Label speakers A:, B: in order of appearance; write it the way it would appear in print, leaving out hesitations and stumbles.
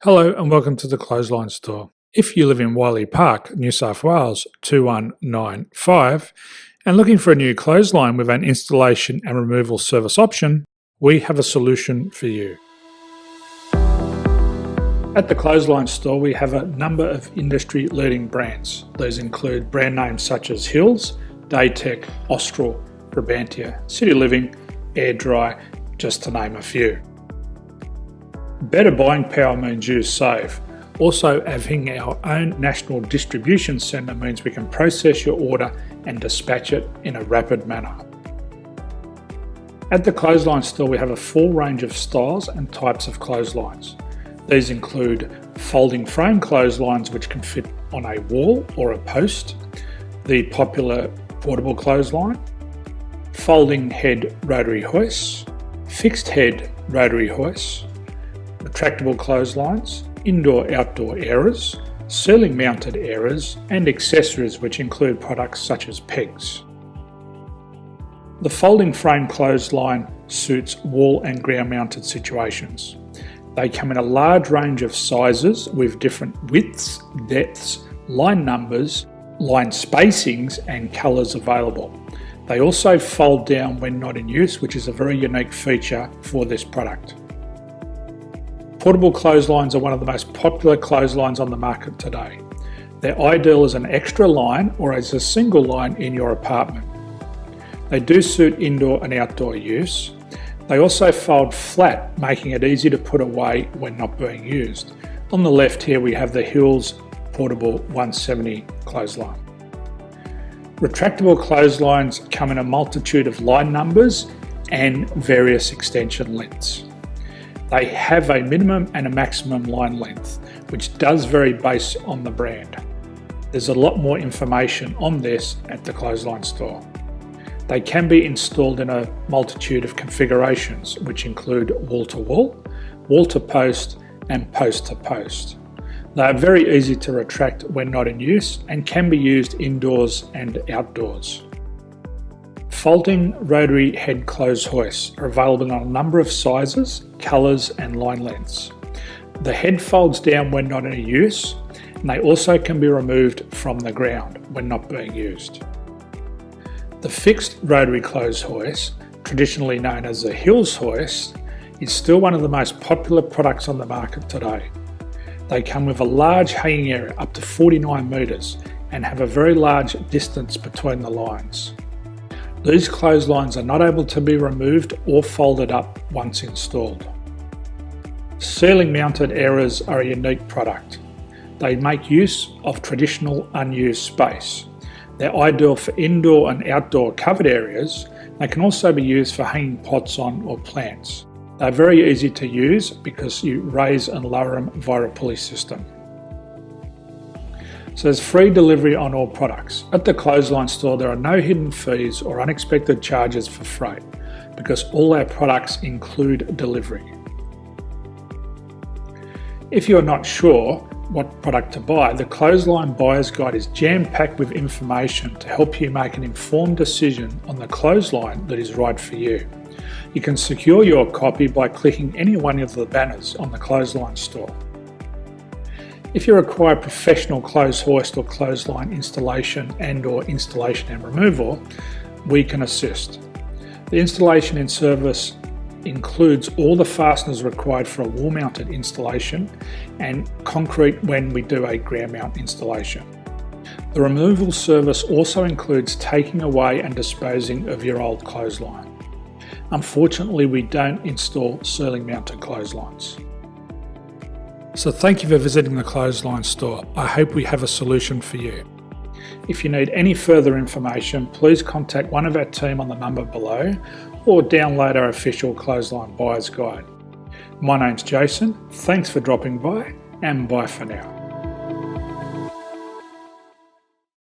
A: Hello and welcome to the Clothesline Store. If you live in Wiley Park, New South Wales 21955 and looking for a new clothesline with an installation and removal service option, we have a solution for you. At the Clothesline Store we have a number of industry-leading brands. These include brand names such as Hills, Daytech, Austral, Brabantia, City Living, Air Dry, just to name a few. Better buying power means you save. Also, having our own national distribution centre means we can process your order and dispatch it in a rapid manner. At the Clothesline Store we have a full range of styles and types of clotheslines. These include folding frame clotheslines which can fit on a wall or a post, the popular portable clothesline, folding head rotary hoists, fixed head rotary hoists, retractable clotheslines, indoor-outdoor airers, ceiling mounted airers and accessories which include products such as pegs. The folding frame clothesline suits wall and ground mounted situations. They come in a large range of sizes with different widths, depths, line numbers, line spacings and colours available. They also fold down when not in use, which is a very unique feature for this product. Portable clotheslines are one of the most popular clotheslines on the market today. They're ideal as an extra line or as a single line in your apartment. They do suit indoor and outdoor use. They also fold flat, making it easy to put away when not being used. On the left here we have the Hills Portable 170 clothesline. Retractable clotheslines come in a multitude of line numbers and various extension lengths. They have a minimum and a maximum line length, which does vary based on the brand. There's a lot more information on this at the Clothesline Store. They can be installed in a multitude of configurations, which include wall-to-wall, wall-to-post and post-to-post. They are very easy to retract when not in use and can be used indoors and outdoors. Folding rotary head clothes hoists are available in a number of sizes, colours and line lengths. The head folds down when not in use, and they also can be removed from the ground when not being used. The fixed rotary clothes hoist, traditionally known as the Hills hoist, is still one of the most popular products on the market today. They come with a large hanging area up to 49 metres and have a very large distance between the lines. These clotheslines are not able to be removed or folded up once installed. Ceiling mounted airers are a unique product. They make use of traditional unused space. They're ideal for indoor and outdoor covered areas. They can also be used for hanging pots on or plants. They're very easy to use because you raise and lower them via a pulley system. So there's free delivery on all products. At the Clothesline Store there are no hidden fees or unexpected charges for freight because all our products include delivery. If you're not sure what product to buy, the Clothesline Buyer's Guide is jam-packed with information to help you make an informed decision on the clothesline that is right for you. You can secure your copy by clicking any one of the banners on the Clothesline Store. If you require professional clothes hoist or clothesline installation and/or installation and removal, we can assist. The installation and service includes all the fasteners required for a wall-mounted installation and concrete when we do a ground mount installation. The removal service also includes taking away and disposing of your old clothesline. Unfortunately, we don't install ceiling mounted clotheslines. So thank you for visiting the Clothesline Store. I hope we have a solution for you. If you need any further information, please contact one of our team on the number below or download our official Clothesline Buyer's Guide. My name's Jason, thanks for dropping by and bye for now.